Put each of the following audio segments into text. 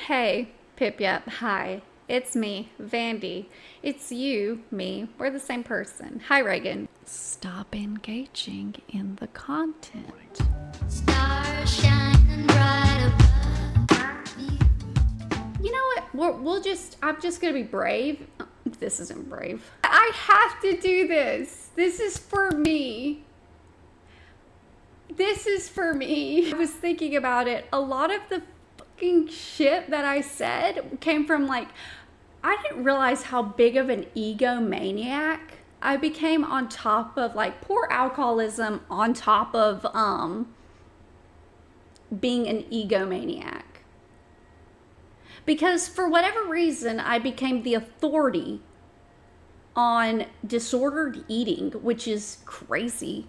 Hey, Pip Yep, hi. It's me, Vandy. It's you, me. We're the same person. Hi, Reagan. Stop engaging in the content. Stars shining bright above me. You know what? I'm just gonna be brave. This isn't brave. I have to do this. This is for me. This is for me. I was thinking about it. A lot of the fucking shit that I said came from I didn't realize how big of an egomaniac I became on top of poor alcoholism on top of being an egomaniac. Because for whatever reason, I became the authority on disordered eating, which is crazy.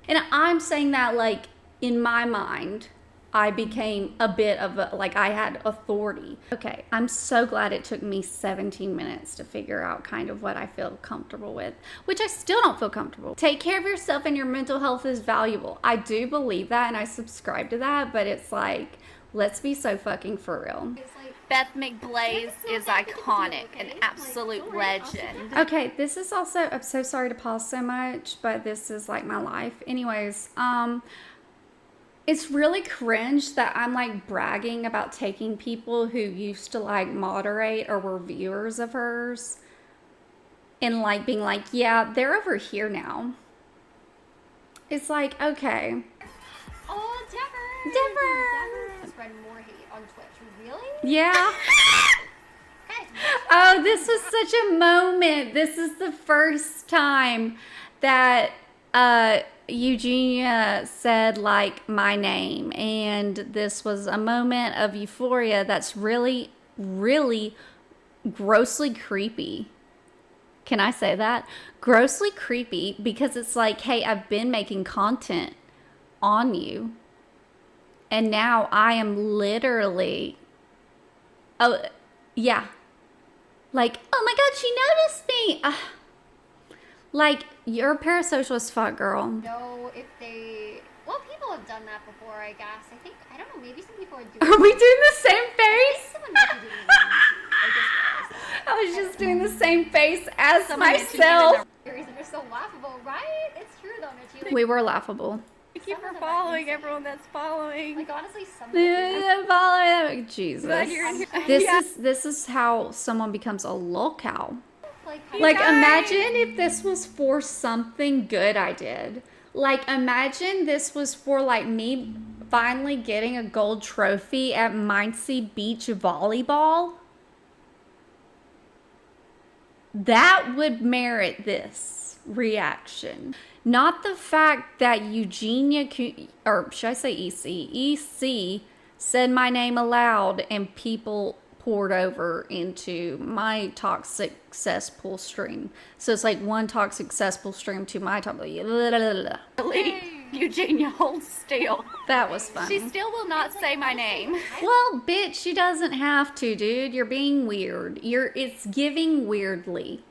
And I'm saying that in my mind, I became a bit of I had authority. Okay, I'm so glad it took me 17 minutes to figure out kind of what I feel comfortable with, which I still don't feel comfortable. Take care of yourself and your mental health is valuable. I do believe that and I subscribe to that, but it's let's be so fucking for real. Beth McBlaze is iconic, an absolute legend. Okay, this is also, I'm so sorry to pause so much, but this is my life. Anyways, it's really cringe that I'm bragging about taking people who used to moderate or were viewers of hers and being yeah, they're over here now. It's okay. Oh, Dever! Dever has spread more hate on Twitch. Really? Yeah. Oh, this was such a moment. This is the first time that Eugenia said my name, and this was a moment of euphoria that's really, really grossly creepy. Can I say that? Grossly creepy, because it's hey, I've been making content on you, and now I am literally, oh yeah, oh my god, she noticed me. You're parasocial as fuck, girl. No, if they... Well, people have done that before, I guess. I don't know, maybe some people are doing... Are we doing the same face? Someone might be doing it. I was just doing the same face as myself. The reason they're so laughable, right? It's true though, Mitchie. We were laughable. Thank you for following everyone that's following. Honestly, some Jesus. Yeah. This is how someone becomes a lolcow. Imagine if this was for something good I did. Imagine this was for me finally getting a gold trophy at Mindsea Beach volleyball. That would merit this reaction. Not the fact that Eugenia, or should I say EC said my name aloud and people poured over into my toxic cesspool stream. So it's one toxic cesspool stream to my toxic. Eugenia, hold still. That was fun. She still will not say my name. Well, bitch, she doesn't have to, dude. You're being weird. It's giving weirdly.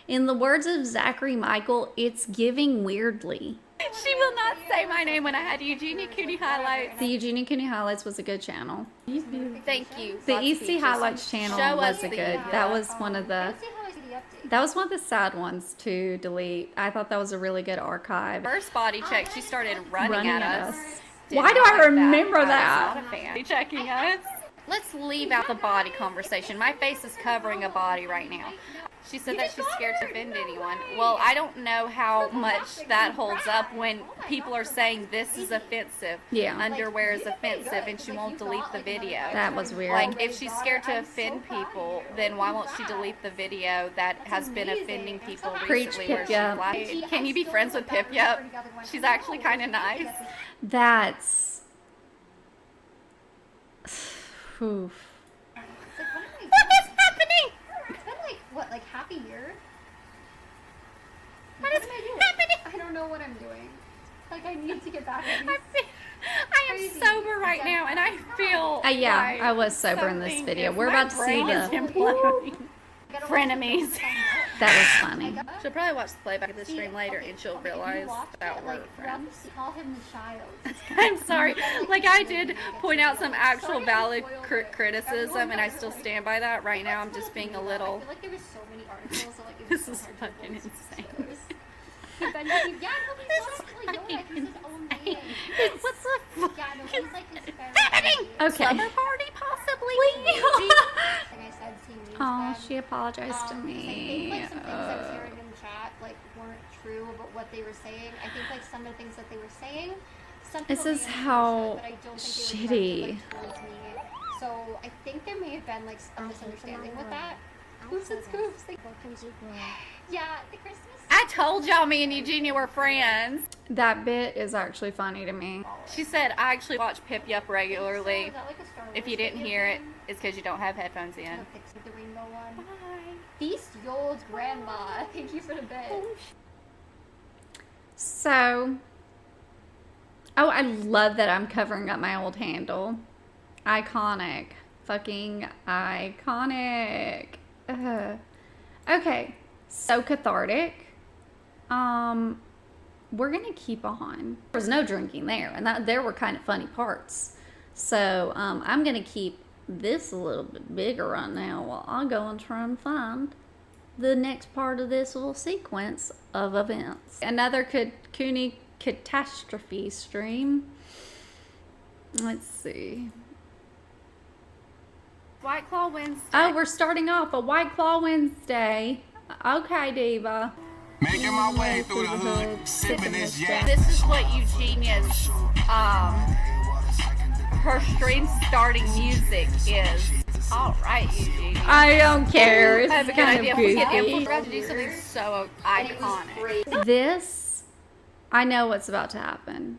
In the words of Zachary Michael, it's giving weirdly. She will not say my name when I had Eugenia Cooney Highlights. The Eugenia Cooney Highlights was a good channel. Thank you. The Lots of EC peaches. Highlights channel Show us wasn't the good. evil. That was one of the sad ones to delete. I thought that was a really good archive. First body check, she started running at us. Did Why do not I like remember that? I that? was not a fan. Checking us. Let's leave out the body conversation. My face is covering a body right now. She said that she's scared to offend anyone. Well, I don't know how much that holds up when people are saying this is offensive. Yeah. Underwear is offensive, and she won't delete the video. That was weird. If she's scared to offend people, then why won't she delete the video that has been offending people Preach, recently? Where Pip she's Yup. laughing? Can you be friends with Pip Yup? She's actually kind of nice. That's... Oof. What is happening? It's been half a year? What is happening? I don't know what I'm doing. I need to get back in. I am sober right now, and I feel Yeah, like I was sober in this something video. is- We're my about to see brain is the... imploding. Frenemies. That was funny. She'll probably watch the playback of the stream later, and she'll realize that we're friends. Call him the child. I'm sorry. Like, I did point out some actual valid criticism, and I still stand by that. Right now, I'm just being a little... I feel like there was so many articles, so like it was This so is hard to fucking focus. insane. Yeah, no, he's not like Yoda. He's his own being. What's the fuck? Yeah, no, he's like his happening? Okay. Slumber party, possibly? Like I said, seeing memes Oh, then. she apologized to I think me. like some things I was hearing in chat like weren't true about what they were saying. I think like some of the things that they were saying, some This people is may have how understood, but I don't think they were shitty. directed, like, towards me. So I think there may have been like a misunderstanding with that. Oops and scoops. Yeah, the Christmas. I told y'all me and Eugenia were friends. That bit is actually funny to me. She said, I actually watch Pip Yup regularly. Is that like a Star If Wars you didn't video hear it, thing? it's because you don't have headphones in. No, fix the rainbow one. Bye. Feast your old grandma. Thank you for the bit. So, oh, I love that I'm covering up my old handle. Iconic. Fucking iconic. Okay, so cathartic. We're gonna keep on. There was no drinking there, and there were kind of funny parts. So, I'm gonna keep this a little bit bigger right now while I go and try and find the next part of this little sequence of events. Another Cooney catastrophe stream. Let's see. White Claw Wednesday. Oh, we're starting off a White Claw Wednesday. Okay, Diva. Making my way through the hood, sipping this yak. This is what Eugenia's, her stream starting music is. Alright, Eugenia. I don't care. It's I have a good kind idea. of If we get goofy. we're about to do something so iconic. This, I know what's about to happen.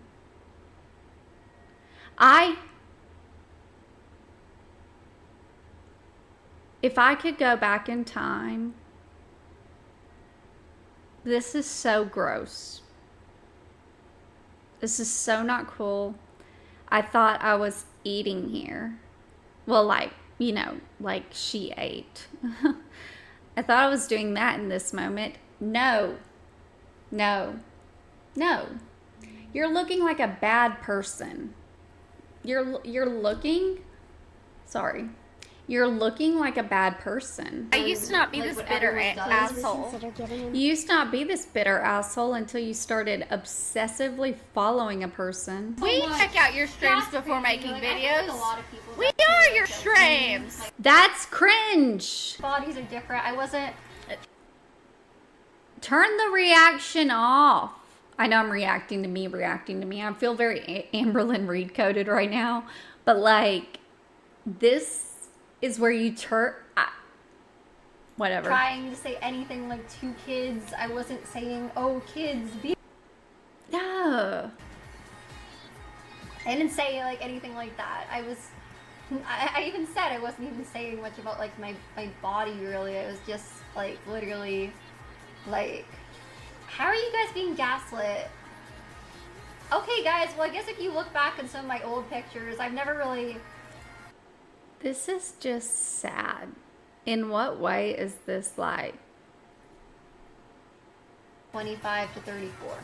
If I could go back in time, this is so gross. This is so not cool. I thought I was eating here. Well, like, you know, like she ate. I thought I was doing that in this moment. No. No. No. You're looking like a bad person. You're looking, sorry. You're looking like a bad person. I used to not be this bitter asshole. You used to not be this bitter asshole until you started obsessively following a person. We check out your streams That's before crazy. making Like, I feel like a videos. lot of people We definitely are your don't streams. Like, That's cringe. bodies are different. I wasn't. Turn the reaction off. I know I'm reacting to me. I feel very Amberlyn Reed coded right now. But like, this is where you turn. Whatever. Trying to say anything like two kids. I wasn't saying, oh, kids, be. No. I didn't say like anything like that. I even said I wasn't even saying much about like my body really. It was just like literally like, how are you guys being gaslit? Okay guys, well I guess if you look back at some of my old pictures, I've never really. This is just sad. In what way is this like? 25 to 34.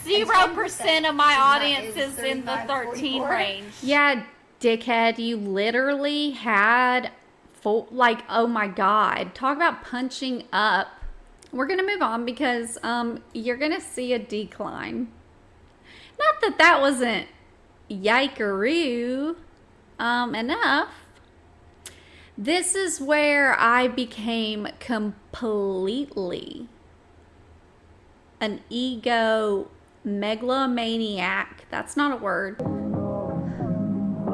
0% of my audience That is in the 35, 13 44. range. Yeah, dickhead, you literally had full, like, oh my god. Talk about punching up. We're gonna move on because you're gonna see a decline. Not that that wasn't yikeroo enough. This is where I became completely an ego megalomaniac. That's not a word.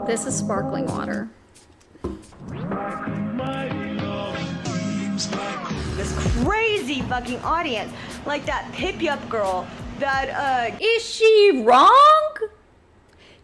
This is sparkling water. This crazy fucking audience, like that Pip Yup girl, that Is she wrong?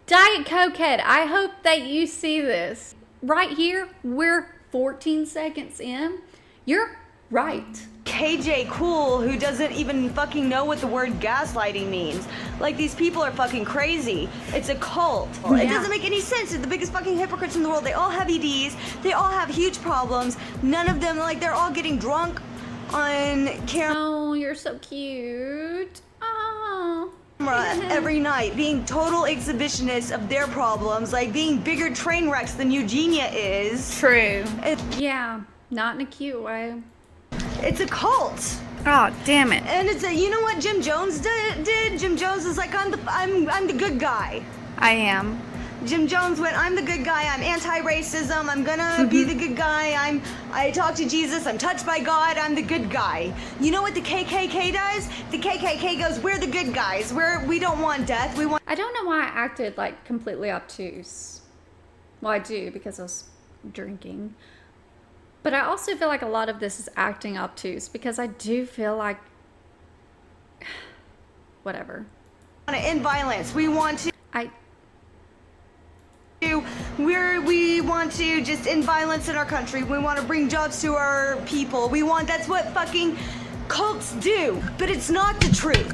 Diet Cokehead, I hope that you see this. Right here, we're 14 seconds in. You're right. KJ Cool who doesn't even fucking know what the word gaslighting means. Like, these people are fucking crazy. It's a cult. It Yeah. doesn't make any sense. They're the biggest fucking hypocrites in the world. They all have EDs. They all have huge problems. None of them, like, they're all getting drunk on Oh, you're so cute. Oh. camera every night, being total exhibitionists of their problems, like being bigger train wrecks than Eugenia is. True. Yeah, not in a cute way. It's a cult. Oh, damn it. And it's a, you know what Jim Jones did? Jim Jones is like, I'm the good guy. I am. Jim Jones went, I'm the good guy, I'm anti-racism, I'm gonna be the good guy, I talk to Jesus, I'm touched by God, I'm the good guy. You know what the KKK does? The KKK goes, we're the good guys, we don't want death, we want... I don't know why I acted like completely obtuse. Well, I do because I was drinking. But I also feel like a lot of this is acting obtuse because I do feel like... Whatever. We want to end violence, we want to... We want to just end violence in our country. We want to bring jobs to our people. That's what fucking cults do. But it's not the truth.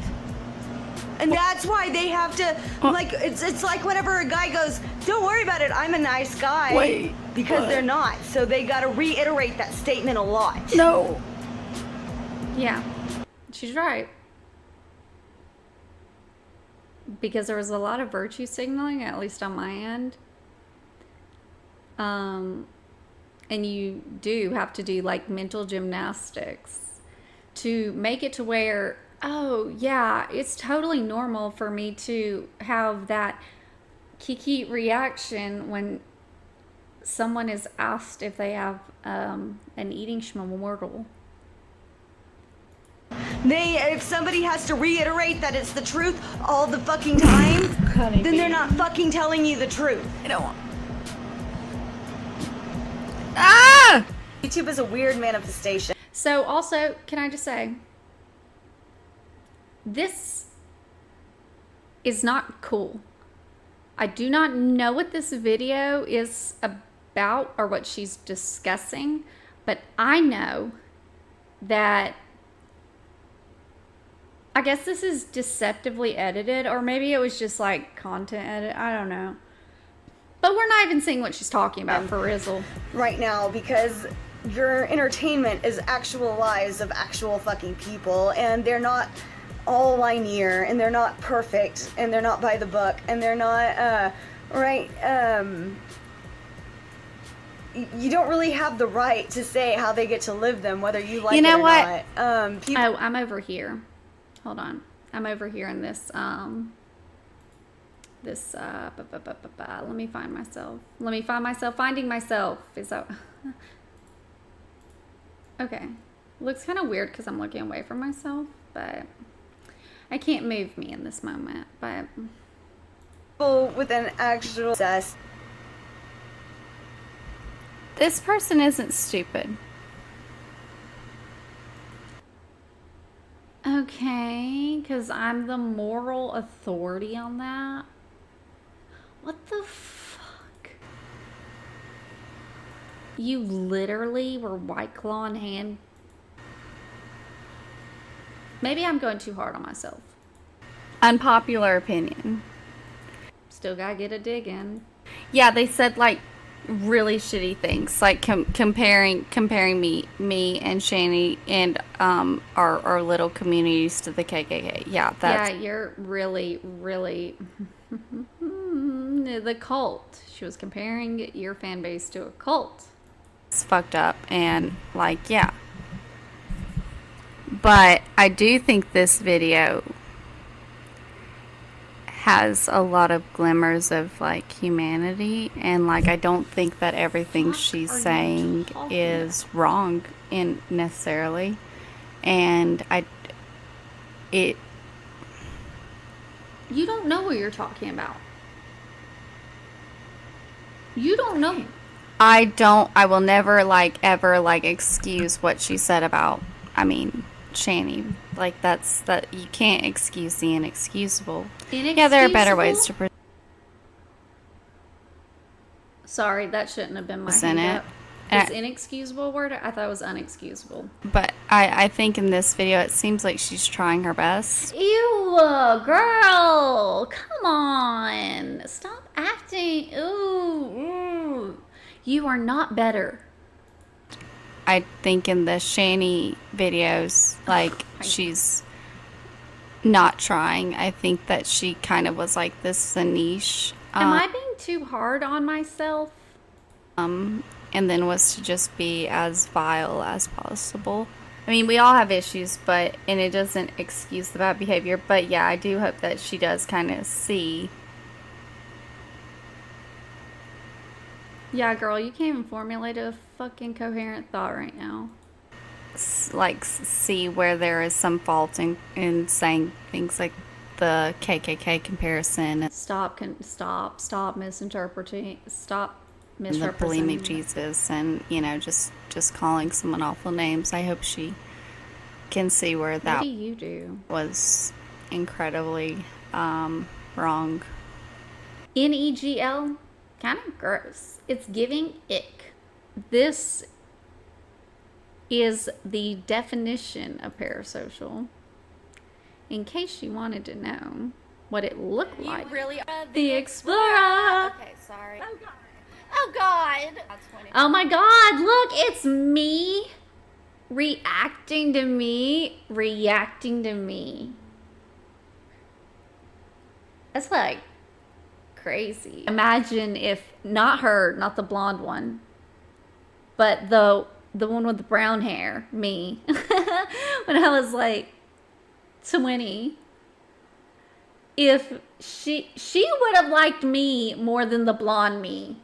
And that's why they have to, like, it's like whenever a guy goes, don't worry about it, I'm a nice guy. Wait, because what? they're not. So they gotta reiterate that statement a lot. No. Yeah, she's right. Because there was a lot of virtue signaling, at least on my end. And you do have to do like mental gymnastics to make it to where, oh yeah, it's totally normal for me to have that kiki reaction when someone is asked if they have an eating schmortal. If somebody has to reiterate that it's the truth all the fucking time, then they're not fucking telling you the truth. I don't want... Ah! YouTube is a weird manifestation. So also, can I just say, this is not cool. I do not know what this video is about or what she's discussing, but I know that I guess this is deceptively edited, or maybe it was just like content edit. I don't know. But we're not even seeing what she's talking about for Rizzle. Right now, because your entertainment is actual lives of actual fucking people, and they're not all linear, and they're not perfect, and they're not by the book, and they're not, you don't really have the right to say how they get to live them, whether you like it or not. Oh, I'm over here. Hold on. I'm over here in this, let me find myself. Finding myself. Is that... Okay. Looks kind of weird because I'm looking away from myself, but I can't move me in this moment, but... People with an actual success. This person isn't stupid. Okay, because I'm the moral authority on that. What the fuck? You literally were White Claw in hand. Maybe I'm going too hard on myself. Unpopular opinion. Still gotta get a dig in. Yeah, they said like really shitty things, like comparing me and Shani and our little communities to the KKK. Yeah, that's... Yeah, you're really the cult. She was comparing your fan base to a cult. It's fucked up, and like, yeah. But I do think this video has a lot of glimmers of like humanity, and like I don't think that everything she's saying is wrong in necessarily, and you don't know what you're talking about. You don't know. I will never like ever like excuse what she said about, I mean, Shani. Like that you can't excuse the inexcusable. Yeah, there are better ways to Sorry, that shouldn't have been my present hand it. up. Is inexcusable a word? I thought it was unexcusable. But I think in this video it seems like she's trying her best. Ew, girl, come on, stop acting. Ooh. You are not better. I think in the Shani videos, like, she's not trying. I think that she kind of was like, this is a niche. Am I being too hard on myself? And then was to just be as vile as possible. I mean, we all have issues, and it doesn't excuse the bad behavior, but yeah, I do hope that she does kind of see. Yeah, girl, you can't even formulate a fucking coherent thought right now. See where there is some fault in saying things like the KKK comparison. Stop misinterpreting. Stop The misrepresenting. bulimic Jesus, and just calling someone awful names. I hope she can see where What that do you do? was incredibly wrong. NEGL? Kind of gross. It's giving ick. This is the definition of parasocial. In case you wanted to know what it looked like. really are The Explorer! Okay, sorry. Oh God. Oh my god, look, it's me reacting to me. That's like crazy. Imagine if not her, not the blonde one, but the one with the brown hair, me, when I was like 20. If she would have liked me more than the blonde me.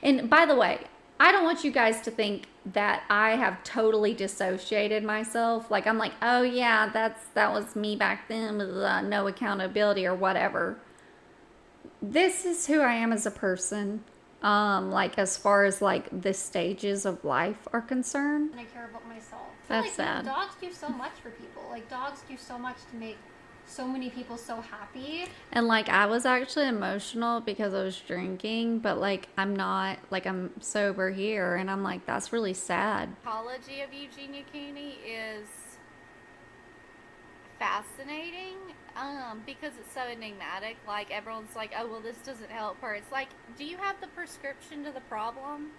And by the way, I don't want you guys to think that I have totally dissociated myself. Like, I'm like, oh yeah, that was me back then with no accountability or whatever. This is who I am as a person. Like, as far as like the stages of life are concerned. And I care about myself. That's like, sad. Dogs do so much for people. Like, dogs do so much to make so many people so happy. And like, I was actually emotional because I was drinking, but like, I'm not, like, I'm sober here, and I'm like, that's really sad. Psychology of Eugenia Cooney is fascinating, because it's so enigmatic. Like, everyone's like, oh, well, this doesn't help her. It's like, do you have the prescription to the problem,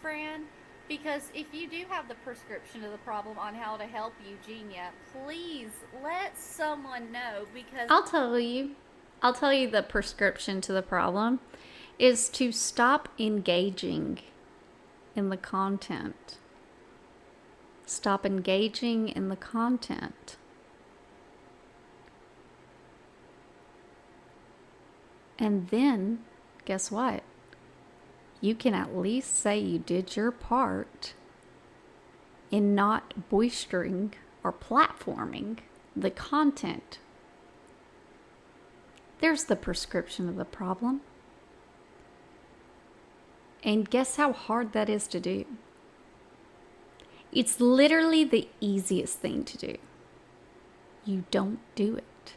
Fran? Because if you do have the prescription to the problem on how to help Eugenia, please let someone know, because I'll tell you the prescription to the problem is to stop engaging in the content. Stop engaging in the content. And then, guess what? You can at least say you did your part in not boistering or platforming the content. There's the prescription of the problem. And guess how hard that is to do? It's literally the easiest thing to do. You don't do it.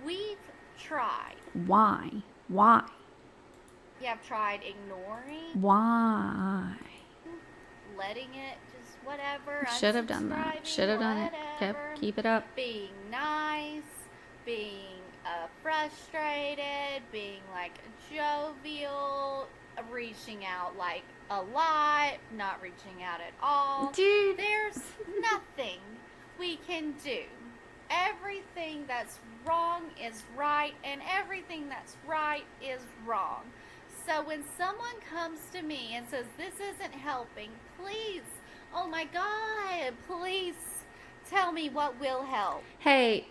we've tried. Why? You have tried ignoring, Why? letting it just whatever. Should have done that. unsubscribing, Should have done it. whatever, Keep it up. being nice, being frustrated, being like jovial, reaching out like a lot, not reaching out at all. Dude. There's nothing we can do. Everything that's wrong is right, and everything that's right is wrong. So when someone comes to me and says, this isn't helping, please, oh my God, please tell me what will help. Hey,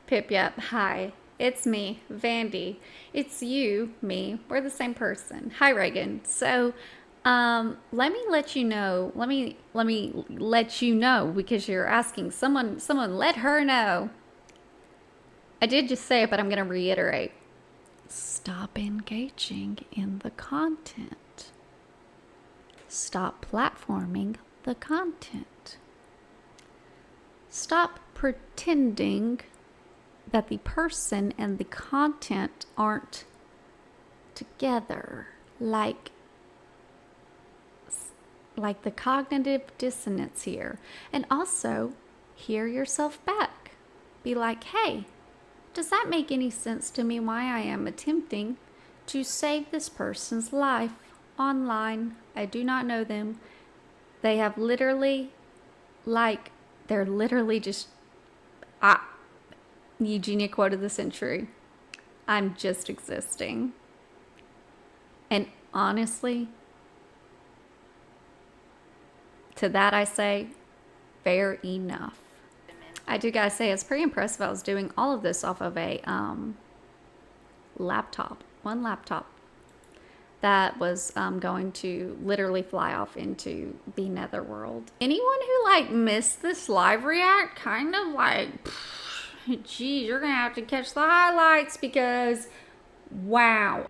Pip Yep, hi. It's me, Vandy. It's you, me. We're the same person. Hi, Reagan. So, let me let you know. Let me let you know, because you're asking. Someone let her know. I did just say it, but I'm going to reiterate. Stop engaging in the content. Stop platforming the content. Stop pretending that the person and the content aren't together, like the cognitive dissonance here. And also, hear yourself back. Be like, hey, does that make any sense to me why I am attempting to save this person's life online? I do not know them. They have literally, like, they're literally just, Eugenia quote of the century, I'm just existing. And honestly, to that I say, fair enough. I do gotta say, it's pretty impressive. I was doing all of this off of a one laptop that was going to literally fly off into the netherworld. Anyone who like missed this live react, kind of like, geez, you're gonna have to catch the highlights because wow.